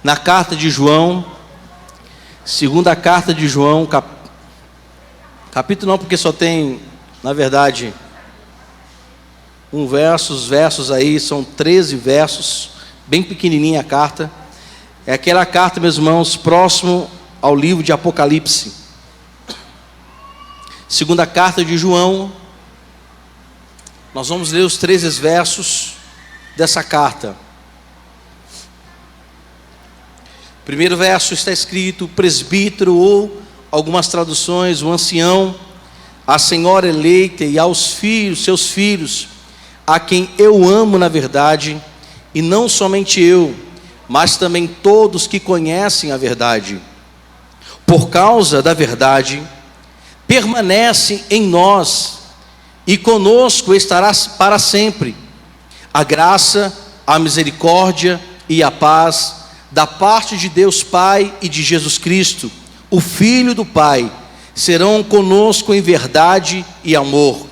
na carta de João, segunda carta de João, capítulo não, porque só tem, na verdade, um verso, os versos aí são 13 versos, bem pequenininha a carta. É aquela carta, meus irmãos, próximo ao livro de Apocalipse. Segunda carta de João, nós vamos ler os 13 versos dessa carta. Primeiro verso está escrito: presbítero, ou algumas traduções, o ancião, a senhora eleita e aos filhos, seus filhos, a quem eu amo na verdade, e não somente eu, mas também todos que conhecem a verdade. Por causa da verdade, permanece em nós, e conosco estará para sempre. A graça, a misericórdia e a paz da parte de Deus Pai e de Jesus Cristo, o Filho do Pai, serão conosco em verdade e amor.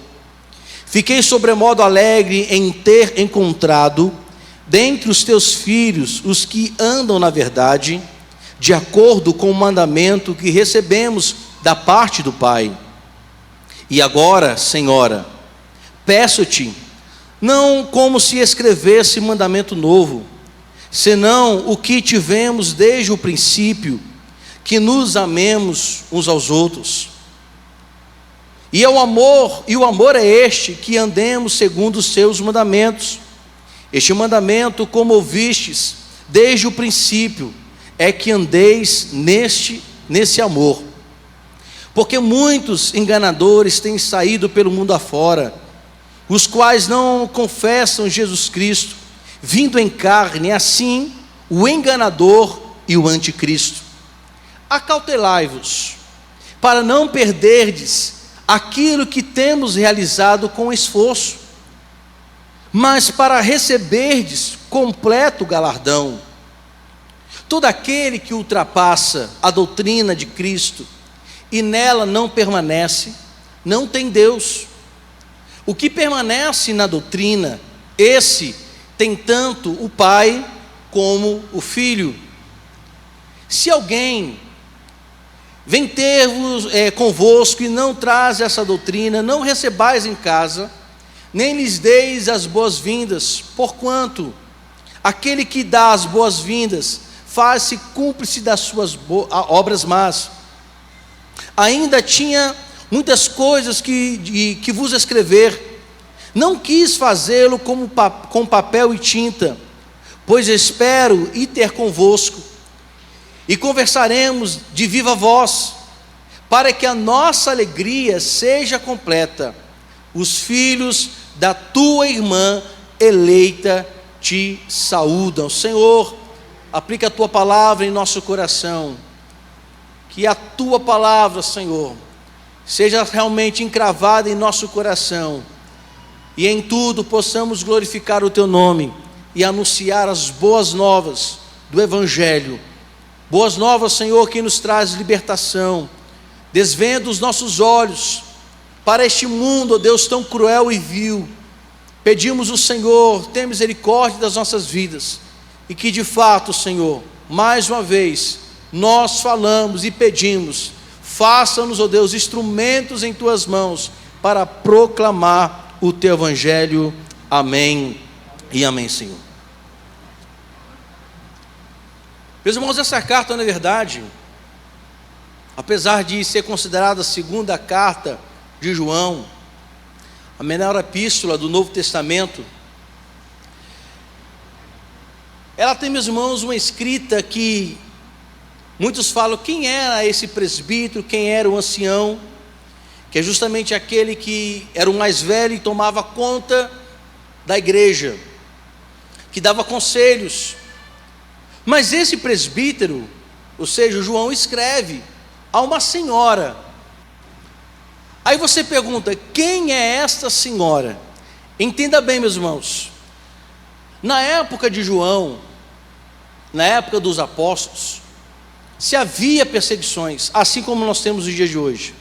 Fiquei sobremodo alegre em ter encontrado dentre os teus filhos os que andam na verdade, de acordo com o mandamento que recebemos da parte do Pai. E agora, Senhora, peço-te, não como se escrevesse mandamento novo, senão o que tivemos desde o princípio, que nos amemos uns aos outros. E o amor é este, que andemos segundo os seus mandamentos. Este mandamento, como ouvistes desde o princípio, é que andeis nesse amor. Porque muitos enganadores têm saído pelo mundo afora, os quais não confessam Jesus Cristo, vindo em carne, assim o enganador e o anticristo. Acautelai-vos, para não perderdes aquilo que temos realizado com esforço, mas para receberdes completo galardão. Todo aquele que ultrapassa a doutrina de Cristo e nela não permanece, não tem Deus. O que permanece na doutrina, esse tem tanto o Pai como o Filho. Se alguém vem ter-vos convosco e não traz essa doutrina, não recebais em casa, nem lhes deis as boas-vindas, porquanto aquele que dá as boas-vindas faz-se cúmplice das suas obras más. Ainda tinha muitas coisas que vos escrever, não quis fazê-lo com papel e tinta, pois espero ir ter convosco, e conversaremos de viva voz, para que a nossa alegria seja completa. Os filhos da tua irmã eleita te saúdam. Senhor, aplica a tua palavra em nosso coração, que a tua palavra, Senhor, seja realmente encravada em nosso coração, e em tudo possamos glorificar o teu nome e anunciar as boas novas do Evangelho. Boas novas, Senhor, que nos traz libertação. Desvenda os nossos olhos para este mundo, ó Deus, tão cruel e vil. Pedimos ao Senhor, tenha misericórdia das nossas vidas, e que de fato, Senhor, mais uma vez, nós falamos e pedimos, faça-nos, ó Deus, instrumentos em tuas mãos, para proclamar o teu Evangelho. Amém e amém, Senhor. Meus irmãos, essa carta, na verdade, apesar de ser considerada a segunda carta de João, a menor epístola do Novo Testamento, ela tem, meus irmãos, uma escrita que muitos falam quem era esse presbítero, quem era o ancião, que é justamente aquele que era o mais velho e tomava conta da igreja, que dava conselhos. Mas esse presbítero, ou seja, João, escreve a uma senhora. Aí você pergunta, quem é esta senhora? Entenda bem, meus irmãos, na época de João, na época dos apóstolos, se havia perseguições, assim como nós temos nos dias de hoje.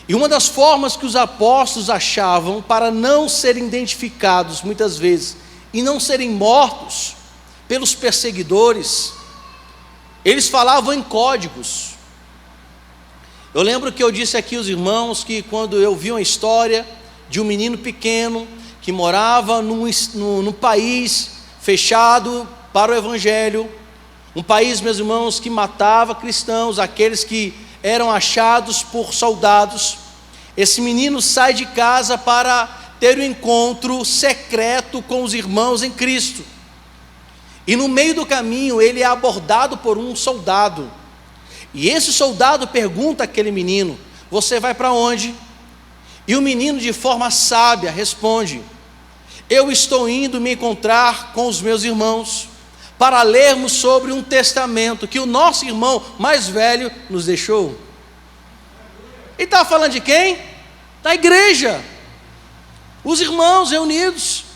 E uma das formas que os apóstolos achavam para não serem identificados muitas vezes e não serem mortos pelos perseguidores, eles falavam em códigos. Eu lembro que eu disse aqui aos irmãos que quando eu vi uma história de um menino pequeno que morava num país fechado para o evangelho, um país, meus irmãos, que matava cristãos, aqueles que eram achados por soldados. Esse menino sai de casa para ter um encontro secreto com os irmãos em Cristo, e no meio do caminho ele é abordado por um soldado, e esse soldado pergunta àquele menino: você vai para onde? E o menino, de forma sábia, responde: eu estou indo me encontrar com os meus irmãos para lermos sobre um testamento que o nosso irmão mais velho nos deixou. E está falando de quem? Da igreja, os irmãos reunidos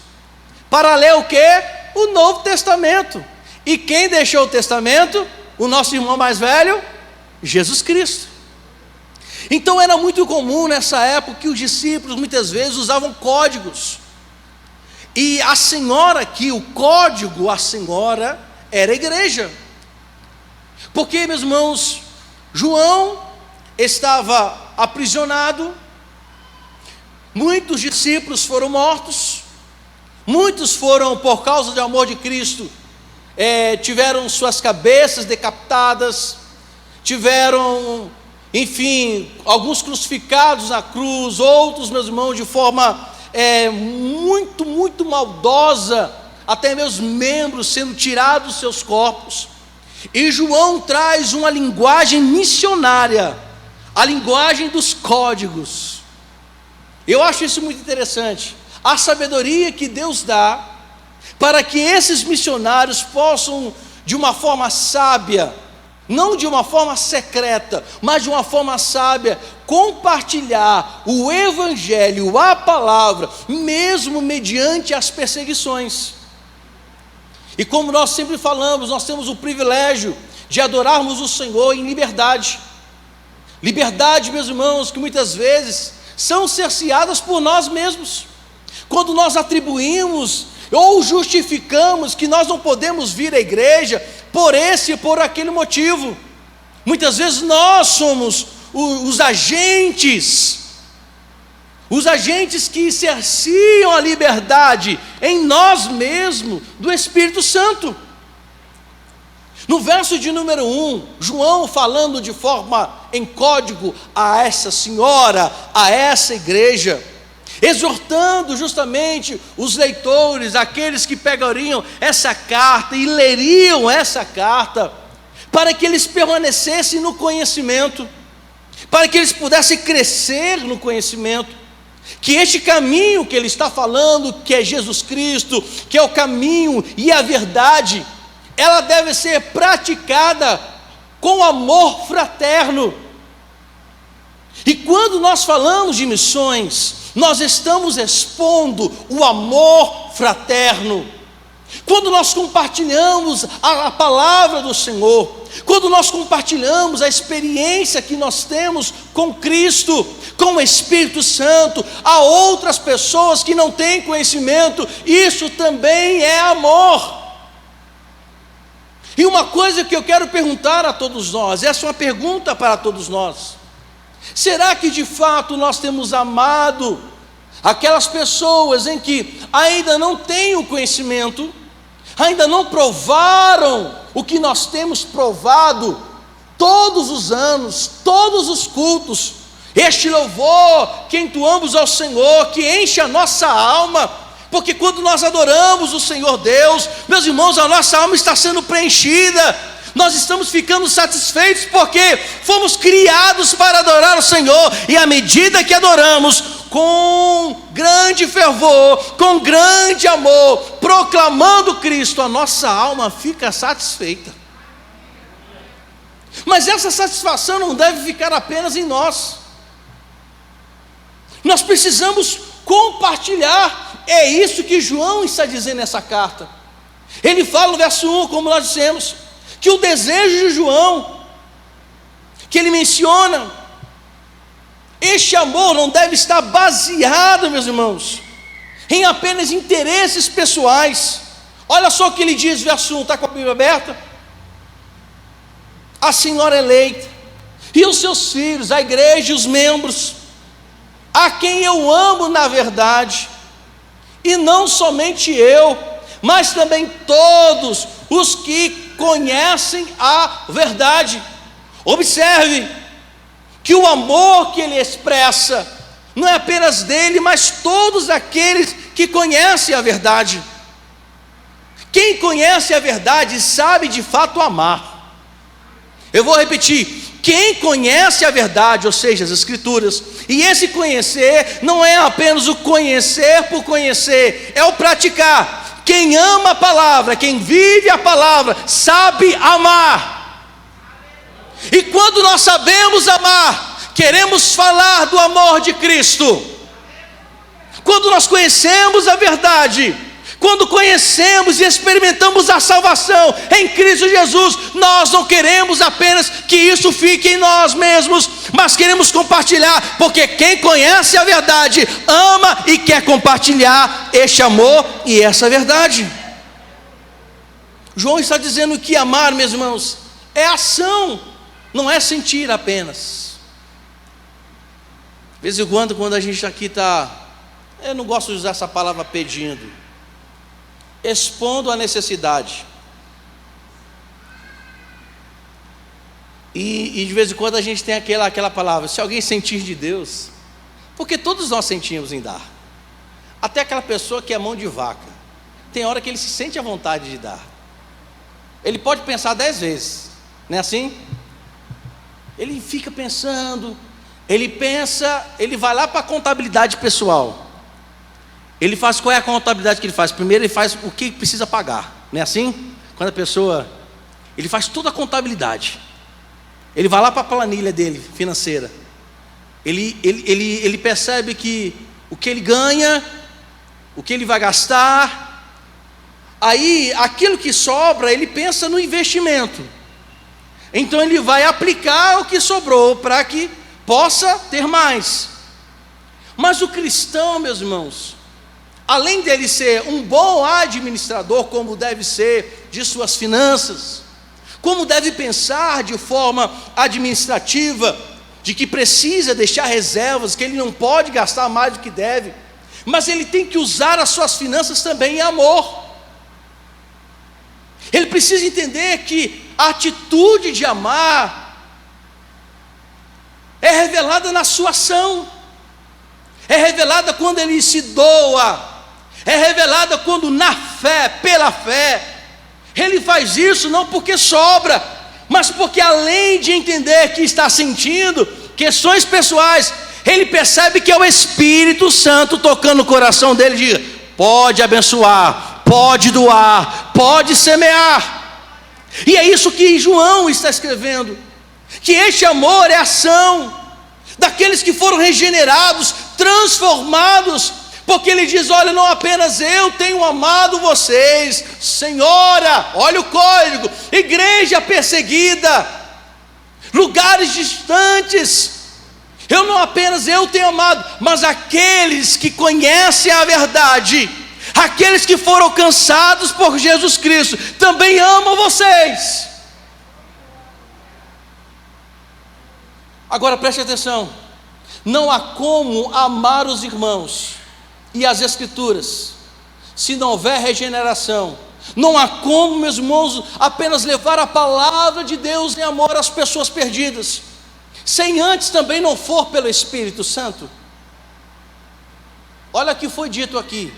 para ler o quê? O Novo Testamento. E quem deixou o testamento? O nosso irmão mais velho, Jesus Cristo. Então era muito comum nessa época que os discípulos muitas vezes usavam códigos. E a senhora aqui, o código, a senhora era a igreja. Porque, meus irmãos, João estava aprisionado, muitos discípulos foram mortos, muitos foram, por causa do amor de Cristo, tiveram suas cabeças decapitadas, tiveram, enfim, alguns crucificados na cruz, outros, meus irmãos, de forma muito maldosa, até meus membros sendo tirados dos seus corpos. E João traz uma linguagem missionária, a linguagem dos códigos. Eu acho isso muito interessante, a sabedoria que Deus dá para que esses missionários possam, de uma forma sábia, não de uma forma secreta, mas de uma forma sábia, compartilhar o evangelho, a palavra, mesmo mediante as perseguições. E como nós sempre falamos, nós temos o privilégio de adorarmos o Senhor em liberdade. Liberdade, meus irmãos, que muitas vezes são cerceadas por nós mesmos. Quando nós atribuímos ou justificamos que nós não podemos vir à igreja por esse e por aquele motivo. Muitas vezes nós somos os agentes que cerceam a liberdade em nós mesmos do Espírito Santo. No verso de número 1, João falando de forma em código a essa senhora, a essa igreja, exortando justamente os leitores, aqueles que pegariam essa carta e leriam essa carta, para que eles permanecessem no conhecimento, para que eles pudessem crescer no conhecimento, que este caminho que ele está falando, que é Jesus Cristo, que é o caminho e a verdade, ela deve ser praticada com amor fraterno. E quando nós falamos de missões, nós estamos expondo o amor fraterno. Quando nós compartilhamos a palavra do Senhor, quando nós compartilhamos a experiência que nós temos com Cristo, com o Espírito Santo, a outras pessoas que não têm conhecimento, isso também é amor. E uma coisa que eu quero perguntar a todos nós, essa é uma pergunta para todos nós: será que de fato nós temos amado aquelas pessoas em que ainda não têm o conhecimento, ainda não provaram o que nós temos provado todos os anos, todos os cultos, este louvor que entoamos ao Senhor, que enche a nossa alma? Porque quando nós adoramos o Senhor Deus, meus irmãos, a nossa alma está sendo preenchida, nós estamos ficando satisfeitos, porque fomos criados para adorar o Senhor, e à medida que adoramos com grande fervor, com grande amor, proclamando Cristo, a nossa alma fica satisfeita. Mas essa satisfação não deve ficar apenas em nós, nós precisamos compartilhar. É isso que João está dizendo nessa carta. Ele fala no verso 1, como nós dissemos, que o desejo de João, que ele menciona, este amor não deve estar baseado, meus irmãos, em apenas interesses pessoais, Olha só o que ele diz, verso 1, está com a Bíblia aberta? A senhora eleita, e os seus filhos, a igreja e os membros, a quem eu amo na verdade, e não somente eu, mas também todos os que conhecem a verdade. Observe que o amor que ele expressa não é apenas dele, mas todos aqueles que conhecem a verdade. Quem conhece a verdade sabe de fato amar. Eu vou repetir: quem conhece a verdade, ou seja, as Escrituras, e esse conhecer não é apenas o conhecer por conhecer, é o praticar. Quem ama a palavra, quem vive a palavra, sabe amar. E quando nós sabemos amar, queremos falar do amor de Cristo. Quando nós conhecemos a verdade, quando conhecemos e experimentamos a salvação em Cristo Jesus, nós não queremos apenas que isso fique em nós mesmos, mas queremos compartilhar, porque quem conhece a verdade, ama e quer compartilhar este amor e essa verdade. João está dizendo que amar, meus irmãos, é ação, não é sentir apenas. De vez em quando a gente aqui está, eu não gosto de usar essa palavra pedindo, expondo a necessidade, e de vez em quando a gente tem aquela palavra, se alguém sentir de Deus, porque todos nós sentimos em dar, até aquela pessoa que é mão de vaca, tem hora que ele se sente à vontade de dar, ele pode pensar 10 vezes, não é assim? Ele fica pensando, ele vai lá para a contabilidade pessoal. Ele faz, qual é a contabilidade que ele faz? Primeiro ele faz o que precisa pagar, não é assim? Quando a pessoa, ele faz toda a contabilidade, ele vai lá para a planilha dele, financeira, ele percebe que o que ele ganha, o que ele vai gastar, aí aquilo que sobra, ele pensa no investimento, então ele vai aplicar o que sobrou, para que possa ter mais. Mas o cristão, meus irmãos, além dele ser um bom administrador, como deve ser de suas finanças, como deve pensar de forma administrativa, de que precisa deixar reservas, que ele não pode gastar mais do que deve, mas ele tem que usar as suas finanças também em amor. Ele precisa entender que a atitude de amar é revelada na sua ação, é revelada quando ele se doa, é revelada quando na fé, pela fé, ele faz isso não porque sobra, mas porque além de entender que está sentindo questões pessoais, ele percebe que é o Espírito Santo tocando no coração dele, diga, pode abençoar, pode doar, pode semear. E é isso que João está escrevendo, que este amor é ação daqueles que foram regenerados, transformados, porque ele diz, olha, não apenas eu tenho amado vocês, senhora, olha o código, igreja perseguida, lugares distantes, não apenas eu tenho amado, mas aqueles que conhecem a verdade, aqueles que foram alcançados por Jesus Cristo, também amam vocês. Agora preste atenção, não há como amar os irmãos e as Escrituras se não houver regeneração. Não há como, meus irmãos, apenas levar a palavra de Deus em amor às pessoas perdidas, sem antes também não for pelo Espírito Santo. Olha o que foi dito aqui,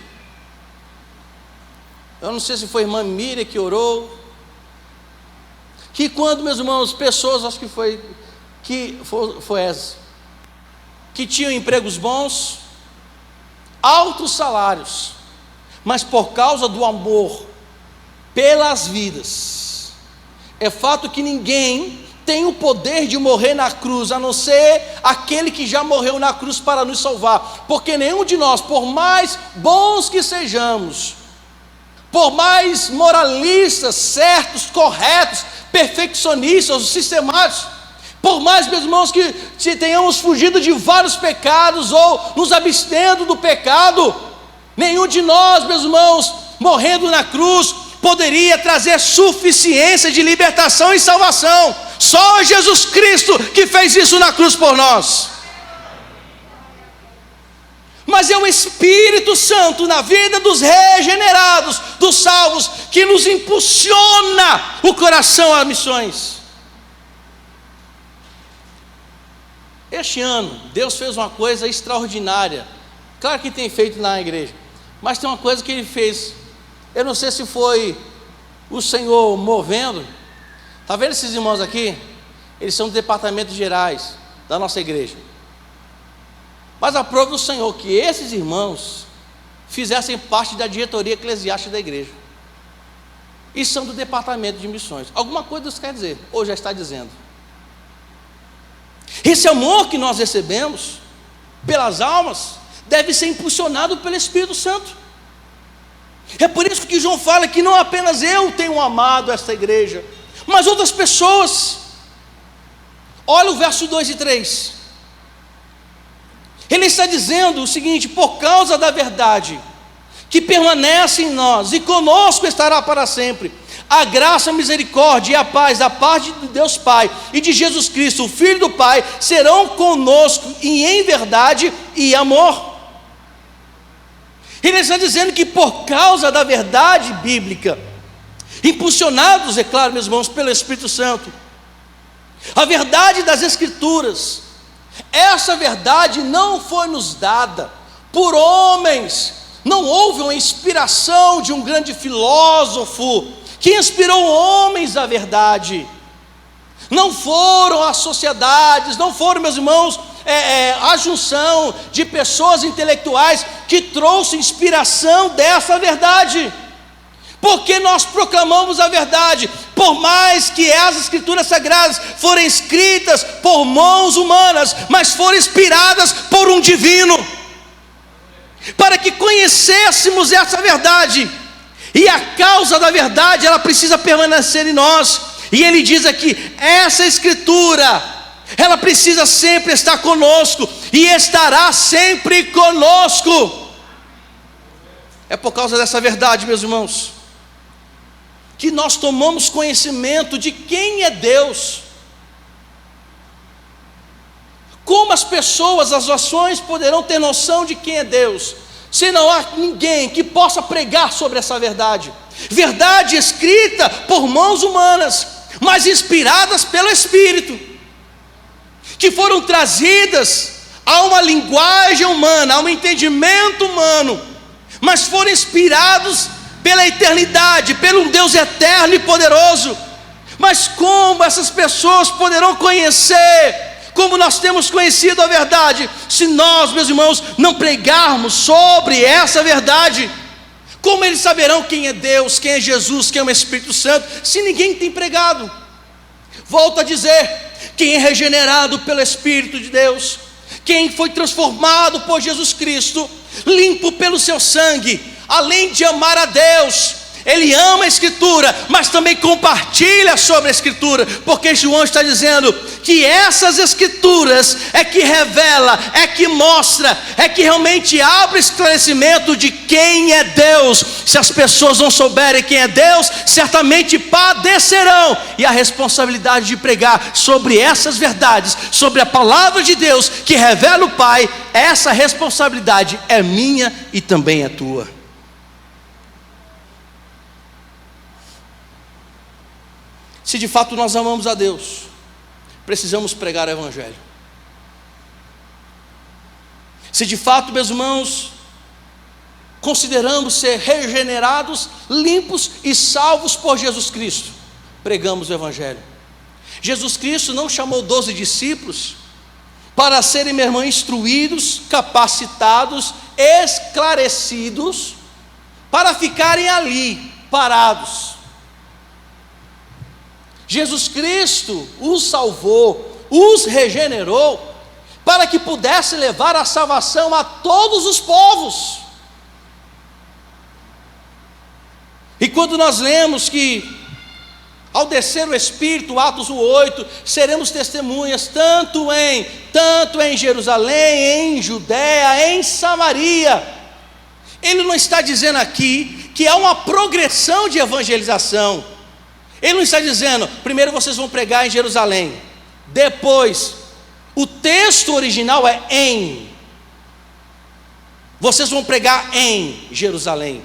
eu não sei se foi a irmã Miriam que orou, que quando, meus irmãos, pessoas, acho que foi essa, que tinham empregos bons, altos salários, mas por causa do amor pelas vidas, é fato que ninguém tem o poder de morrer na cruz, a não ser aquele que já morreu na cruz para nos salvar, porque nenhum de nós, por mais bons que sejamos, por mais moralistas, certos, corretos, perfeccionistas, sistemáticos, por mais, meus irmãos, que tenhamos fugido de vários pecados ou nos abstendo do pecado, nenhum de nós, meus irmãos, morrendo na cruz, poderia trazer suficiência de libertação e salvação. Só Jesus Cristo que fez isso na cruz por nós. Mas é o Espírito Santo na vida dos regenerados, dos salvos, que nos impulsiona o coração a missões. Este ano, Deus fez uma coisa extraordinária. Claro que tem feito na igreja, mas tem uma coisa que Ele fez. Eu não sei se foi o Senhor movendo. Está vendo esses irmãos aqui? Eles são dos departamentos gerais da nossa igreja. Mas aprove o Senhor que esses irmãos fizessem parte da diretoria eclesiástica da igreja. E são do departamento de missões. Alguma coisa isso quer dizer, ou já está dizendo. Esse amor que nós recebemos pelas almas deve ser impulsionado pelo Espírito Santo. É por isso que João fala que não apenas eu tenho amado esta igreja, mas outras pessoas. Olha o verso 2 e 3. Ele está dizendo o seguinte: por causa da verdade que permanece em nós e conosco estará para sempre, a graça, a misericórdia e a paz da parte de Deus Pai e de Jesus Cristo, o Filho do Pai, serão conosco e em verdade e amor. Ele está dizendo que por causa da verdade bíblica, impulsionados, é claro, meus irmãos, pelo Espírito Santo, a verdade das Escrituras, essa verdade não foi nos dada por homens. Não houve uma inspiração de um grande filósofo que inspirou homens à verdade. Não foram as sociedades, não foram, meus irmãos, a junção de pessoas intelectuais que trouxe inspiração dessa verdade. Porque nós proclamamos a verdade, por mais que as Escrituras Sagradas forem escritas por mãos humanas, mas foram inspiradas por um divino, para que conhecêssemos essa verdade. E a causa da verdade, ela precisa permanecer em nós. E ele diz aqui, essa Escritura, ela precisa sempre estar conosco, e estará sempre conosco. É por causa dessa verdade, meus irmãos, que nós tomamos conhecimento de quem é Deus. Como as pessoas, as ações poderão ter noção de quem é Deus, se não há ninguém que possa pregar sobre essa verdade? Verdade escrita por mãos humanas, mas inspiradas pelo Espírito, que foram trazidas a uma linguagem humana, a um entendimento humano, mas foram inspirados pela eternidade, pelo um Deus eterno e poderoso. Mas como essas pessoas poderão conhecer, como nós temos conhecido a verdade, se nós, meus irmãos, não pregarmos sobre essa verdade? Como eles saberão quem é Deus, quem é Jesus, quem é o Espírito Santo, se ninguém tem pregado? Volto a dizer, quem é regenerado pelo Espírito de Deus, quem foi transformado por Jesus Cristo, limpo pelo seu sangue, além de amar a Deus, ele ama a Escritura, mas também compartilha sobre a Escritura, porque João está dizendo que essas Escrituras é que revela, é que mostra, é que realmente abre esclarecimento de quem é Deus. Se as pessoas não souberem quem é Deus, certamente padecerão, e a responsabilidade de pregar sobre essas verdades, sobre a palavra de Deus que revela o Pai, essa responsabilidade é minha e também é tua. Se de fato nós amamos a Deus, precisamos pregar o Evangelho. Se de fato, meus irmãos, consideramos ser regenerados, limpos e salvos por Jesus Cristo, pregamos o Evangelho. Jesus Cristo não chamou 12 discípulos para serem, meu irmão, instruídos, capacitados, esclarecidos, para ficarem ali, parados. Jesus Cristo os salvou, os regenerou, para que pudesse levar a salvação a todos os povos. E quando nós lemos que, ao descer o Espírito, Atos 8, seremos testemunhas tanto em Jerusalém, em Judéia, em Samaria. Ele não está dizendo aqui que há uma progressão de evangelização. Ele não está dizendo, primeiro vocês vão pregar em Jerusalém, depois, o texto original é em, vocês vão pregar em Jerusalém,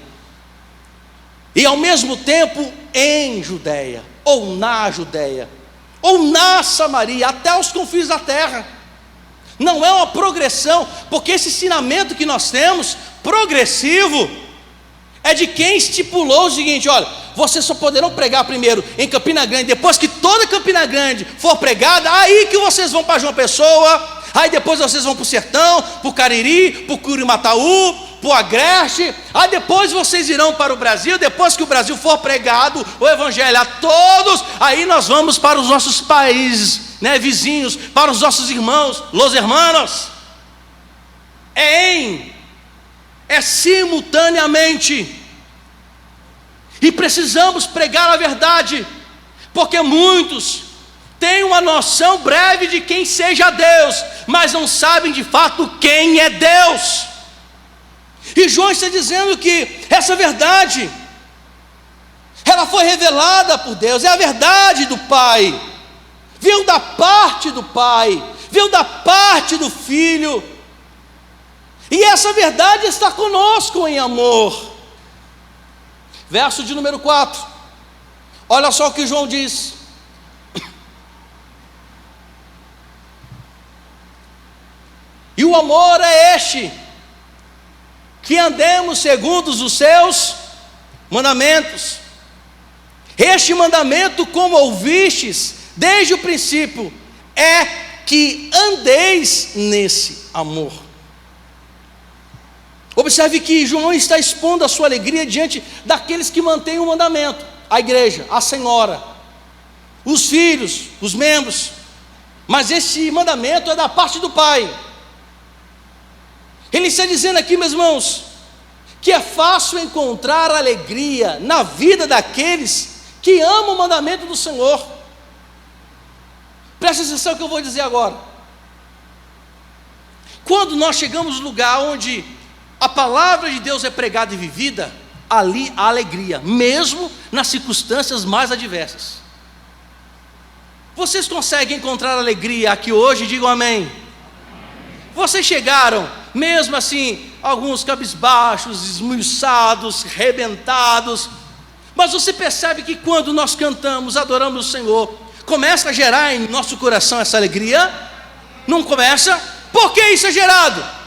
e ao mesmo tempo em Judeia, ou na Judeia, ou na Samaria, até os confins da terra. Não é uma progressão, porque esse ensinamento que nós temos, progressivo, é de quem estipulou o seguinte: olha, vocês só poderão pregar primeiro em Campina Grande, depois que toda Campina Grande for pregada, aí que vocês vão para João Pessoa, aí depois vocês vão para o Sertão, para o Cariri, para o Curimataú, para o Agreste, aí depois vocês irão para o Brasil, depois que o Brasil for pregado, o Evangelho a todos, aí nós vamos para os nossos países, né, vizinhos, para os nossos irmãos, los hermanos. É simultaneamente, e precisamos pregar a verdade, porque muitos têm uma noção breve de quem seja Deus, mas não sabem de fato quem é Deus. E João está dizendo que essa verdade, ela foi revelada por Deus, é a verdade do Pai, veio da parte do Pai, veio da parte do Filho, e essa verdade está conosco em amor. Verso de número 4, olha só o que João diz: e o amor é este, que andemos segundo os seus mandamentos. Este mandamento, como ouvistes desde o princípio, é que andeis nesse amor. Observe que João está expondo a sua alegria diante daqueles que mantêm o mandamento: a igreja, a senhora, os filhos, os membros. Mas esse mandamento é da parte do Pai. Ele está dizendo aqui, meus irmãos, que é fácil encontrar alegria na vida daqueles que amam o mandamento do Senhor. Presta atenção no que eu vou dizer agora. Quando nós chegamos no lugar onde a palavra de Deus é pregada e vivida, ali há alegria, mesmo nas circunstâncias mais adversas. Vocês conseguem encontrar alegria aqui hoje? Digam amém. Vocês chegaram, mesmo assim, alguns cabisbaixos, esmiuçados, rebentados, mas você percebe que quando nós cantamos, adoramos o Senhor, começa a gerar em nosso coração essa alegria? Não começa? Por que isso é gerado?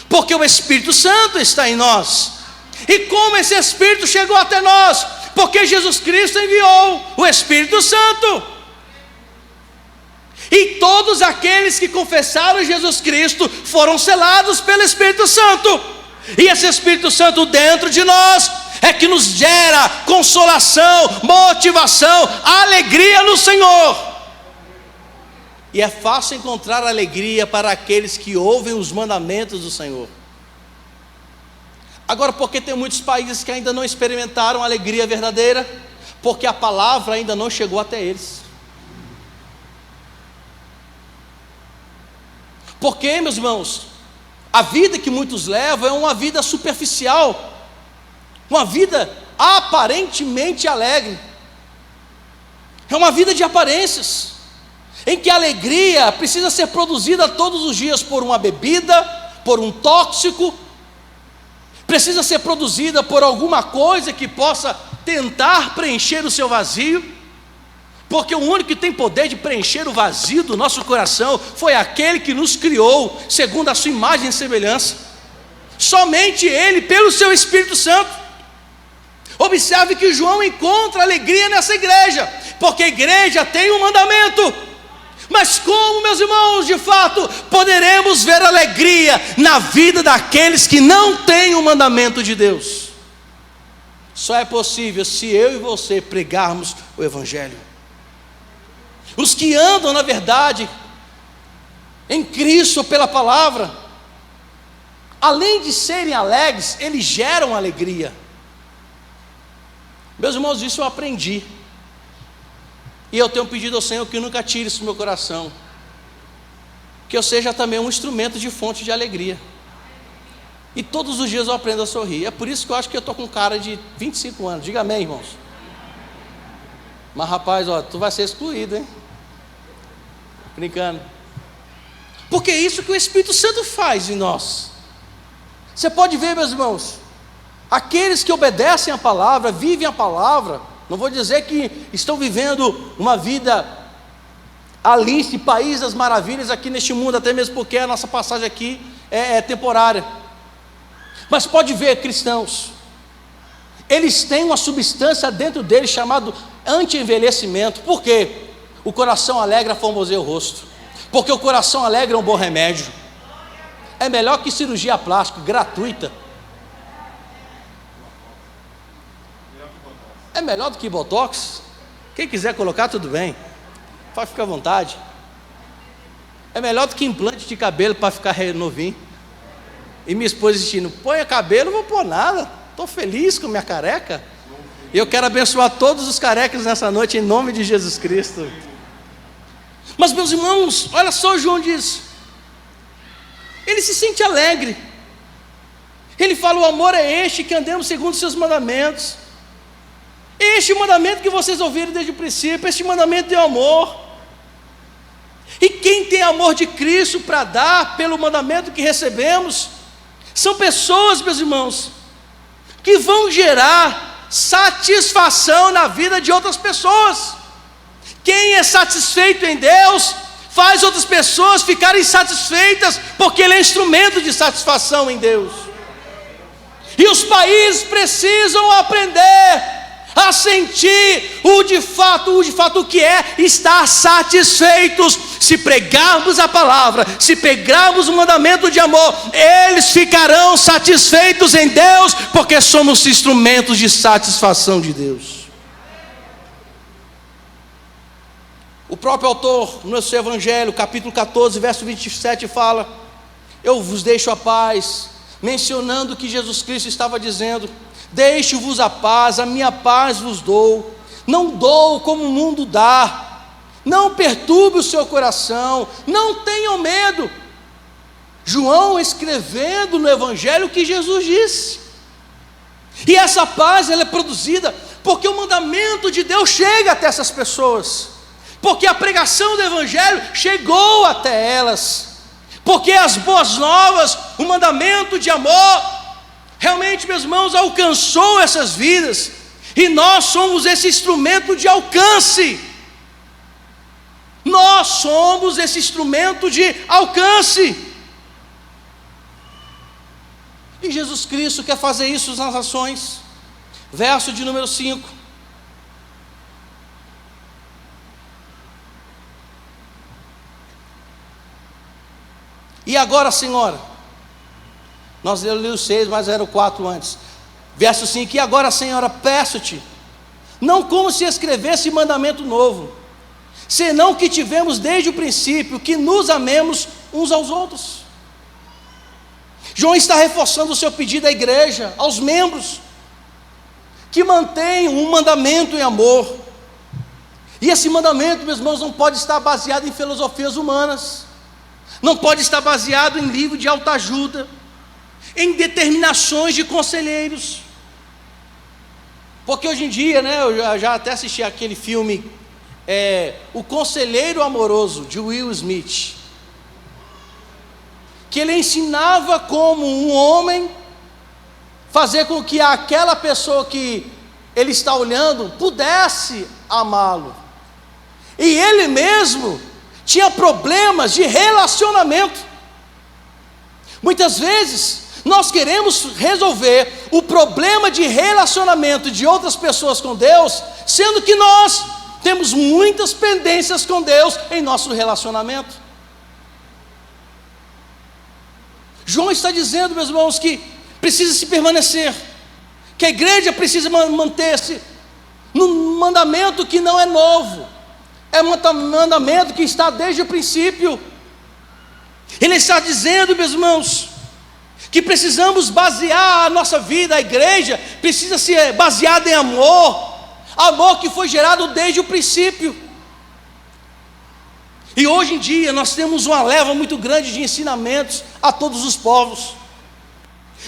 Porque o Espírito Santo está em nós. E como esse Espírito chegou até nós? Porque Jesus Cristo enviou o Espírito Santo. E todos aqueles que confessaram Jesus Cristo foram selados pelo Espírito Santo. E esse Espírito Santo dentro de nós é que nos gera consolação, motivação, alegria no Senhor. E é fácil encontrar alegria para aqueles que ouvem os mandamentos do Senhor. Agora, porque tem muitos países que ainda não experimentaram a alegria verdadeira? Porque a palavra ainda não chegou até eles. Porque, meus irmãos, a vida que muitos levam é uma vida superficial, uma vida aparentemente alegre, é uma vida de aparências, em que a alegria precisa ser produzida todos os dias por uma bebida, por um tóxico, precisa ser produzida por alguma coisa que possa tentar preencher o seu vazio, porque o único que tem poder de preencher o vazio do nosso coração foi aquele que nos criou segundo a sua imagem e semelhança, somente Ele, pelo seu Espírito Santo. Observe que João encontra alegria nessa igreja, porque a igreja tem um mandamento. Mas como, meus irmãos, de fato, poderemos ver alegria na vida daqueles que não têm o mandamento de Deus? Só é possível se eu e você pregarmos o Evangelho. Os que andam na verdade, em Cristo pela palavra, além de serem alegres, eles geram alegria. Meus irmãos, isso eu aprendi. E eu tenho pedido ao Senhor que nunca tire isso do meu coração, que eu seja também um instrumento de fonte de alegria. E todos os dias eu aprendo a sorrir. É por isso que eu acho que eu estou com cara de 25 anos. Diga amém, irmãos. Mas rapaz, ó, tu vai ser excluído, hein? Brincando. Porque é isso que o Espírito Santo faz em nós. Você pode ver, meus irmãos, aqueles que obedecem a palavra, vivem a palavra, não vou dizer que estão vivendo uma vida Alice, País das Maravilhas aqui neste mundo, até mesmo porque a nossa passagem aqui é temporária. Mas pode ver, cristãos, eles têm uma substância dentro deles chamado anti-envelhecimento. Por quê? O coração alegra, formoseia o rosto. Porque o coração alegre é um bom remédio. É melhor que cirurgia plástica, gratuita. É melhor do que botox. Quem quiser colocar, tudo bem. Pode ficar à vontade. É melhor do que implante de cabelo para ficar novinho. E minha esposa dizendo, põe cabelo, não vou pôr nada. Estou feliz com minha careca. E eu quero abençoar todos os carecas nessa noite, em nome de Jesus Cristo. Mas meus irmãos, olha só, João diz, ele se sente alegre. Ele fala, o amor é este, que andemos segundo os seus mandamentos. Este mandamento que vocês ouviram desde o princípio, este mandamento é o amor. E quem tem amor de Cristo para dar pelo mandamento que recebemos, são pessoas, meus irmãos, que vão gerar satisfação na vida de outras pessoas. Quem é satisfeito em Deus, faz outras pessoas ficarem satisfeitas, porque Ele é instrumento de satisfação em Deus. E os países precisam aprender a sentir o de fato o que é estar satisfeitos. Se pregarmos a palavra, se pegarmos o mandamento de amor, eles ficarão satisfeitos em Deus, porque somos instrumentos de satisfação de Deus. O próprio autor, no seu Evangelho, capítulo 14, verso 27, fala, eu vos deixo a paz, mencionando que Jesus Cristo estava dizendo, deixo-vos a paz, a minha paz vos dou, não dou como o mundo dá, não perturbe o seu coração, não tenham medo. João escrevendo no Evangelho o que Jesus disse, e essa paz ela é produzida porque o mandamento de Deus chega até essas pessoas, porque a pregação do Evangelho chegou até elas, porque as boas novas, o mandamento de amor, realmente, meus irmãos, alcançou essas vidas, e nós somos esse instrumento de alcance. Nós somos esse instrumento de alcance. E Jesus Cristo quer fazer isso nas nações. Verso de número 5. E agora, Senhora, nós lemos o 6, mas era o 4 antes. Verso 5, e agora, Senhora, peço-te, não como se escrevesse mandamento novo, senão que tivemos desde o princípio, que nos amemos uns aos outros. João está reforçando o seu pedido à igreja, aos membros, que mantenham um mandamento em amor. E esse mandamento, meus irmãos, não pode estar baseado em filosofias humanas, não pode estar baseado em livro de autoajuda, em determinações de conselheiros. Porque hoje em dia, né, eu já até assisti aquele filme, O Conselheiro Amoroso, de Will Smith, que ele ensinava como um homem fazer com que aquela pessoa que ele está olhando pudesse amá-lo. E ele mesmo tinha problemas de relacionamento. Muitas vezes nós queremos resolver o problema de relacionamento de outras pessoas com Deus, sendo que nós temos muitas pendências com Deus em nosso relacionamento. João está dizendo, meus irmãos, que precisa se permanecer, que a igreja precisa manter-se num mandamento que não é novo, é um mandamento que está desde o princípio. Ele está dizendo, meus irmãos, que precisamos basear a nossa vida, a igreja precisa ser baseada em amor, amor que foi gerado desde o princípio. E hoje em dia nós temos uma leva muito grande de ensinamentos a todos os povos.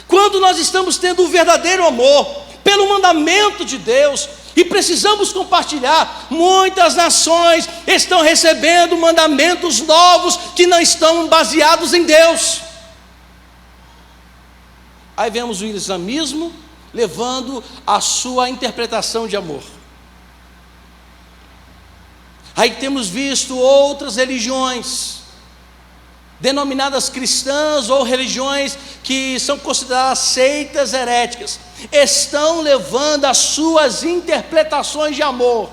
Quando nós estamos tendo o verdadeiro amor pelo mandamento de Deus, e precisamos compartilhar, muitas nações estão recebendo mandamentos novos que não estão baseados em Deus. Aí vemos o islamismo levando a sua interpretação de amor. Aí temos visto outras religiões, denominadas cristãs ou religiões que são consideradas seitas heréticas, estão levando as suas interpretações de amor.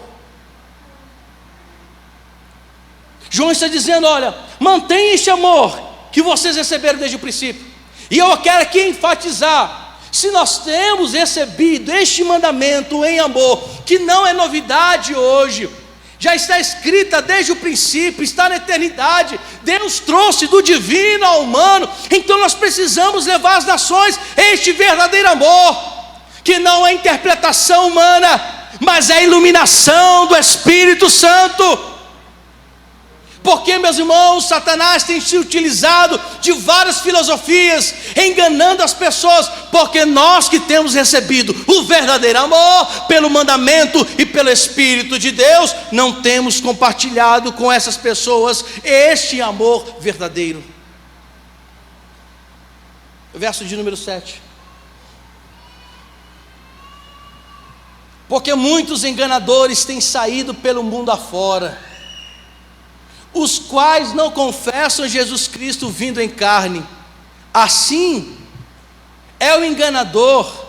João está dizendo: olha, mantenha este amor que vocês receberam desde o princípio. E eu quero aqui enfatizar: se nós temos recebido este mandamento em amor, que não é novidade hoje, já está escrita desde o princípio, está na eternidade, Deus trouxe do divino ao humano, então nós precisamos levar às nações este verdadeiro amor, que não é interpretação humana, mas é a iluminação do Espírito Santo. Porque, meus irmãos, Satanás tem se utilizado de várias filosofias, enganando as pessoas, porque nós que temos recebido o verdadeiro amor, pelo mandamento e pelo Espírito de Deus, não temos compartilhado com essas pessoas este amor verdadeiro. Verso de número 7. Porque muitos enganadores têm saído pelo mundo afora, os quais não confessam Jesus Cristo vindo em carne. Assim é o enganador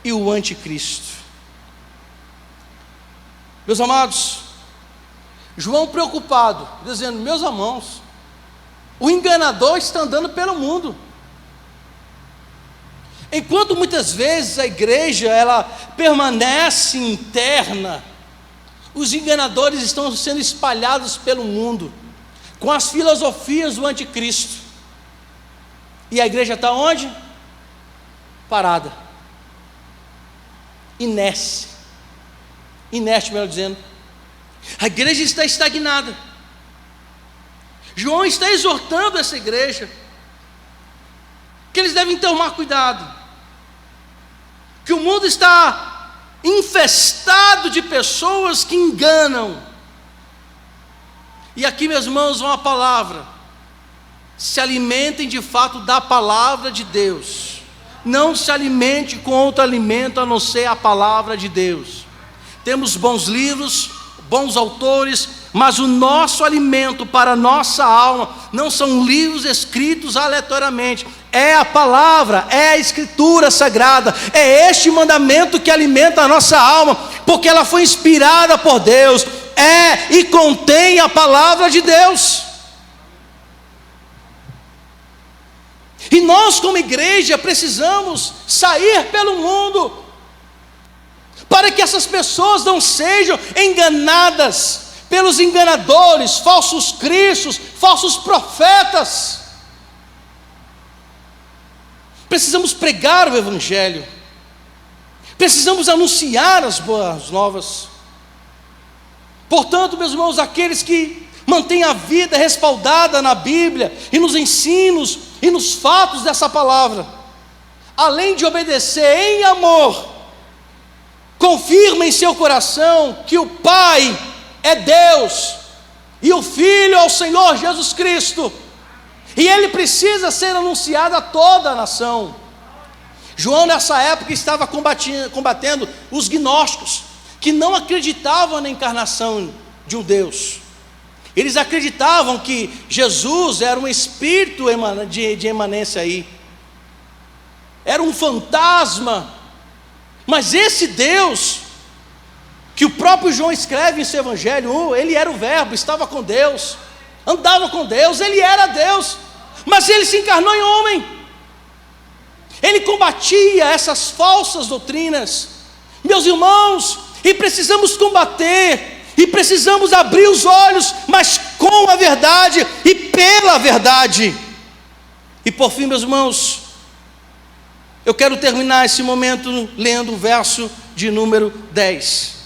e o anticristo. Meus amados, João preocupado, dizendo: meus irmãos, o enganador está andando pelo mundo. Enquanto muitas vezes a igreja ela permanece interna, os enganadores estão sendo espalhados pelo mundo, com as filosofias do anticristo. E a igreja está onde? Parada, inerte, melhor dizendo. A igreja está estagnada. João está exortando essa igreja que eles devem tomar cuidado, que o mundo está infestado de pessoas que enganam. E aqui, meus irmãos, uma palavra: se alimentem de fato da palavra de Deus, não se alimente com outro alimento a não ser a palavra de Deus. Temos bons livros, bons autores, mas o nosso alimento para a nossa alma não são livros escritos aleatoriamente, é a palavra, é a escritura sagrada, é este mandamento que alimenta a nossa alma, porque ela foi inspirada por Deus, e contém a palavra de Deus. E nós como igreja precisamos sair pelo mundo, para que essas pessoas não sejam enganadas pelos enganadores, falsos cristos, falsos profetas. Precisamos pregar o evangelho, precisamos anunciar as boas novas. Portanto, meus irmãos, aqueles que mantêm a vida respaldada na Bíblia e nos ensinos e nos fatos dessa palavra, além de obedecer em amor, confirma em seu coração que o Pai é Deus e o Filho é o Senhor Jesus Cristo, e Ele precisa ser anunciado a toda a nação. João nessa época estava combatendo os gnósticos, que não acreditavam na encarnação de um Deus. Eles acreditavam que Jesus era um espírito de emanência aí, era um fantasma. Mas esse Deus, que o próprio João escreve em seu evangelho, ele era o Verbo, estava com Deus, andava com Deus, ele era Deus, mas ele se encarnou em homem. Ele combatia essas falsas doutrinas, meus irmãos, e precisamos combater, e precisamos abrir os olhos, mas com a verdade e pela verdade. E por fim, meus irmãos, eu quero terminar esse momento lendo o verso de número 10.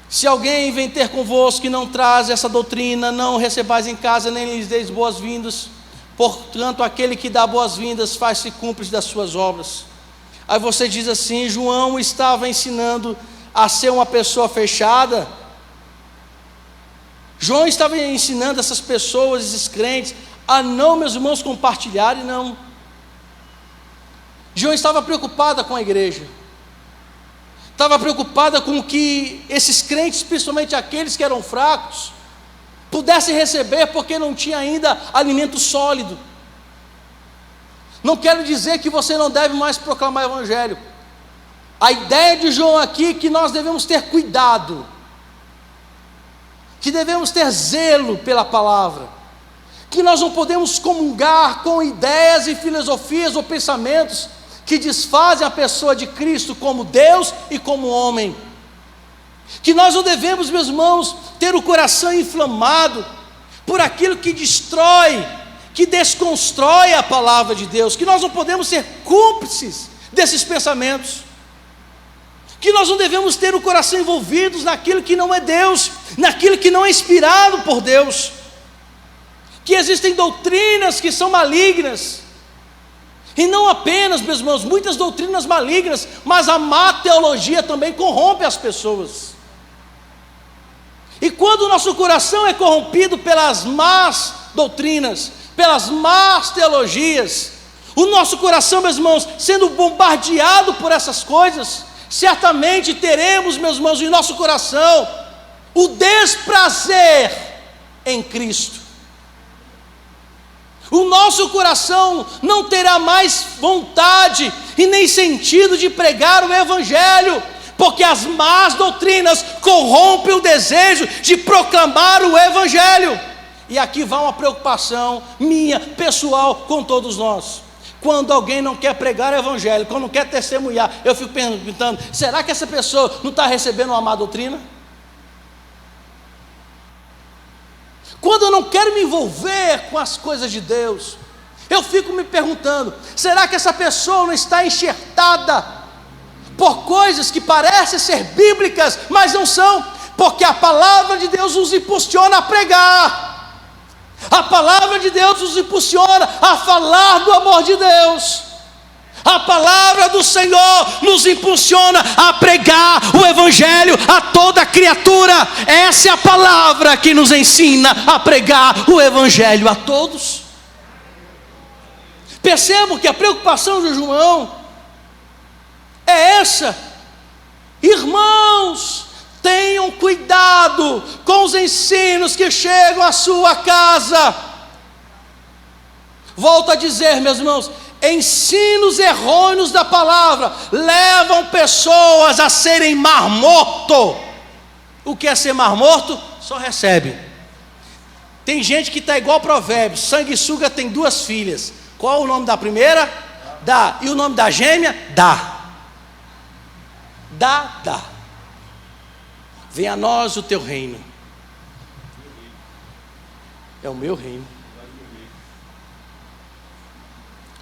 Se alguém vem ter convosco que não traz essa doutrina, não recebais em casa, nem lhes deis boas-vindas, Portanto, aquele que dá boas-vindas faz-se cúmplice das suas obras. Aí você diz assim: João estava ensinando a ser uma pessoa fechada. João estava ensinando essas pessoas, esses crentes, a não, meus irmãos, compartilharem, não. João estava preocupada com a igreja, estava preocupada com que esses crentes, principalmente aqueles que eram fracos, pudessem receber, porque não tinha ainda alimento sólido. Não quero dizer que você não deve mais proclamar o evangelho. A ideia de João aqui é que nós devemos ter cuidado, que devemos ter zelo pela palavra, que nós não podemos comungar com ideias e filosofias ou pensamentos que desfazem a pessoa de Cristo como Deus e como homem. Que nós não devemos, meus irmãos, ter o coração inflamado por aquilo que destrói, que desconstrói a palavra de Deus, que nós não podemos ser cúmplices desses pensamentos, que nós não devemos ter o coração envolvidos naquilo que não é Deus, naquilo que não é inspirado por Deus, que existem doutrinas que são malignas, e não apenas, meus irmãos, muitas doutrinas malignas, mas a má teologia também corrompe as pessoas. E quando o nosso coração é corrompido pelas más doutrinas, pelas más teologias, o nosso coração, meus irmãos, sendo bombardeado por essas coisas, certamente teremos, meus irmãos, em nosso coração o desprazer em Cristo. O nosso coração não terá mais vontade e nem sentido de pregar o evangelho, porque as más doutrinas corrompem o desejo de proclamar o evangelho. E aqui vai uma preocupação minha, pessoal, com todos nós. Quando alguém não quer pregar o evangelho, quando não quer testemunhar, eu fico perguntando: será que essa pessoa não está recebendo uma má doutrina? Quando eu não quero me envolver com as coisas de Deus, eu fico me perguntando: será que essa pessoa não está enxertada por coisas que parecem ser bíblicas, mas não são? Porque a palavra de Deus nos impulsiona a pregar. A palavra de Deus nos impulsiona a falar do amor de Deus. A palavra do Senhor nos impulsiona a pregar o evangelho a toda criatura. Essa é a palavra que nos ensina a pregar o evangelho a todos. Percebam que a preocupação de João é essa: irmãos, tenham cuidado com os ensinos que chegam à sua casa. Volto a dizer, meus irmãos, ensinos errôneos da palavra levam pessoas a serem mar morto. O que é ser mar morto? Só recebe. Tem gente que está igual Provérbios: sanguessuga tem 2 filhas. Qual o nome da primeira? Dá. E o nome da gêmea? Dá. Dá. Venha a nós o teu reino. É o meu reino.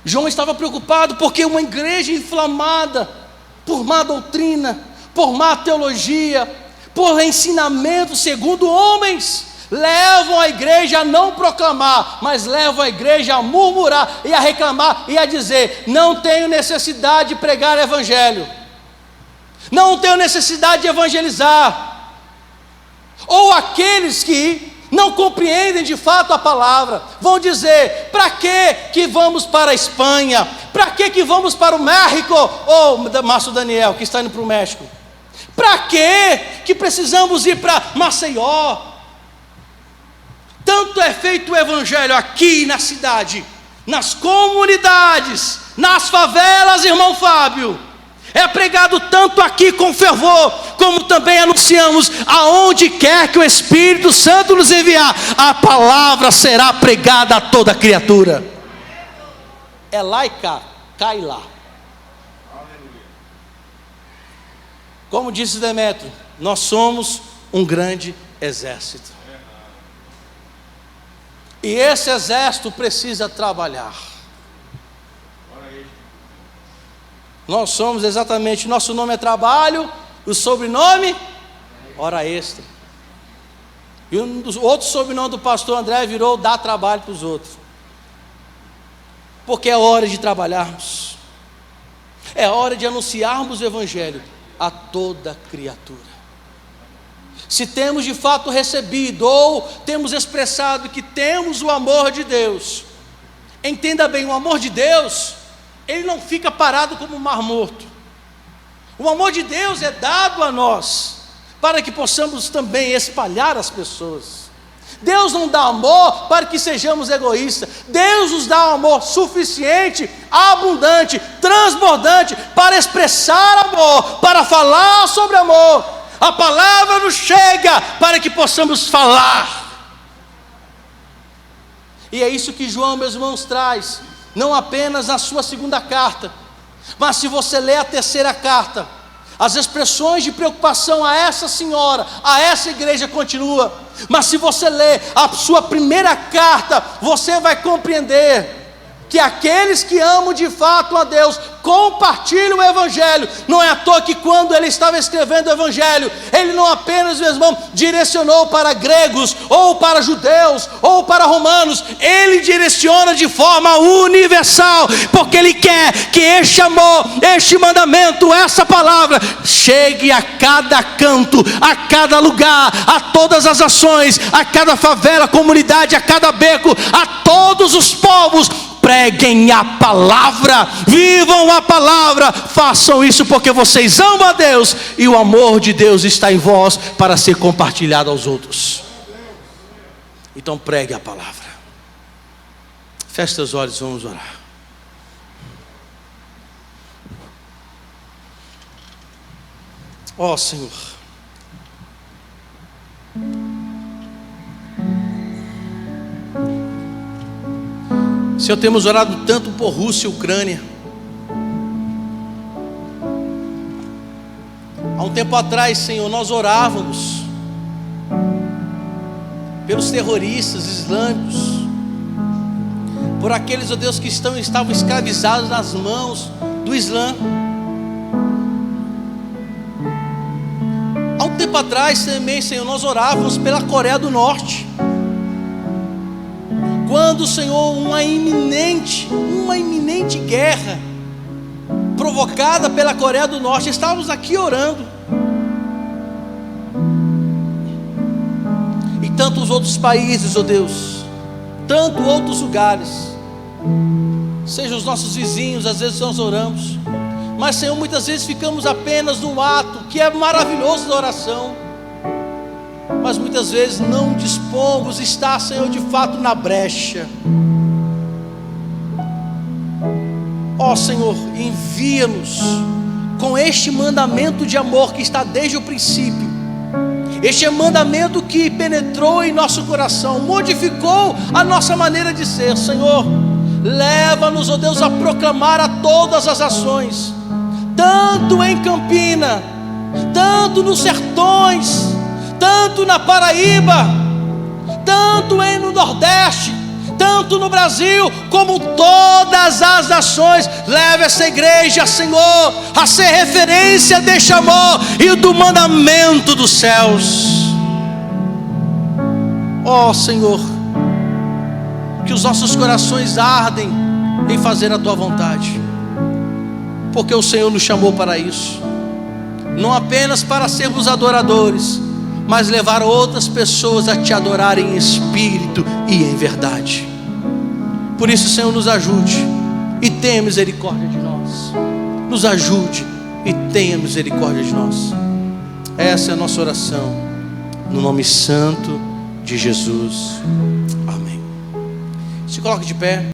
João estava preocupado porque uma igreja inflamada por má doutrina, por má teologia, por ensinamento segundo homens, levam a igreja a não proclamar, mas levam a igreja a murmurar e a reclamar e a dizer: não tenho necessidade de pregar o evangelho, não tenho necessidade de evangelizar. Ou aqueles que não compreendem de fato a palavra vão dizer: para que vamos para a Espanha? Para que vamos para o México? Ou Márcio Daniel, que está indo para o México, para que precisamos ir para Maceió? Tanto é feito o evangelho aqui na cidade, nas comunidades, nas favelas, irmão Fábio. É pregado tanto aqui com fervor, como também anunciamos aonde quer que o Espírito Santo nos enviar, a palavra será pregada a toda criatura. É lá e cá, cá e lá. Como disse Demétrio, nós somos um grande exército. E esse exército precisa trabalhar. Nós somos exatamente, nosso nome é trabalho, o sobrenome, hora extra. E um dos outros sobrenomes do pastor André virou dar trabalho para os outros. porque é hora de trabalharmos, é hora de anunciarmos o Evangelho a toda criatura. Se temos de fato recebido ou temos expressado que temos o amor de Deus, entenda bem, o amor de Deus, ele não fica parado como um mar morto. O amor de Deus é dado a nós, para que possamos também espalhar as pessoas. Deus não dá amor para que sejamos egoístas. Deus nos dá um amor suficiente, abundante, transbordante, para expressar amor, para falar sobre amor. A palavra nos chega para que possamos falar. E é isso que João, meus irmãos, traz, não apenas na sua segunda carta, mas se você ler a terceira carta, as expressões de preocupação a essa senhora, a essa igreja continua. Mas se você ler a sua primeira carta, você vai compreender que aqueles que amam de fato a Deus compartilham o Evangelho. Não é à toa que quando ele estava escrevendo o Evangelho, ele não apenas, meu irmão, direcionou para gregos, ou para judeus, ou para romanos. Ele direciona de forma universal, porque ele quer que este amor, este mandamento, essa palavra, chegue a cada canto, a cada lugar, a todas as ações, a cada favela, comunidade, a cada beco, a todos os povos. Preguem a palavra, vivam a palavra, façam isso porque vocês amam a Deus e o amor de Deus está em vós para ser compartilhado aos outros. Então pregue a palavra. Feche seus olhos, vamos orar. Ó Senhor, Senhor, temos orado tanto por Rússia e Ucrânia. Há um tempo atrás, Senhor, nós orávamos pelos terroristas islâmicos, por aqueles, ó Deus, que estavam escravizados nas mãos do Islã. Há um tempo atrás também, Senhor, nós orávamos pela Coreia do Norte. Quando, Senhor, uma iminente guerra provocada pela Coreia do Norte, estávamos aqui orando. E tantos outros países, ó Deus, tantos outros lugares, sejam os nossos vizinhos, às vezes nós oramos, mas, Senhor, muitas vezes ficamos apenas no ato, que é maravilhoso da oração, mas muitas vezes não dispomos estar, Senhor, de fato na brecha. Ó Senhor, envia-nos com este mandamento de amor que está desde o princípio. Este é mandamento que penetrou em nosso coração, modificou a nossa maneira de ser. Senhor, leva-nos, ó Deus, a proclamar a todas as ações, tanto em Campina, tanto nos sertões, tanto na Paraíba, tanto no Nordeste, tanto no Brasil, como todas as nações. Leva essa igreja, Senhor, a ser referência deste amor e do mandamento dos céus. Ó Senhor, que os nossos corações ardem em fazer a Tua vontade, porque o Senhor nos chamou para isso, não apenas para sermos adoradores, mas levar outras pessoas a Te adorarem em espírito e em verdade. Por isso, Senhor, nos ajude e tenha misericórdia de nós. Nos ajude e tenha misericórdia de nós. Essa é a nossa oração, no nome santo de Jesus. Amém. Se coloque de pé.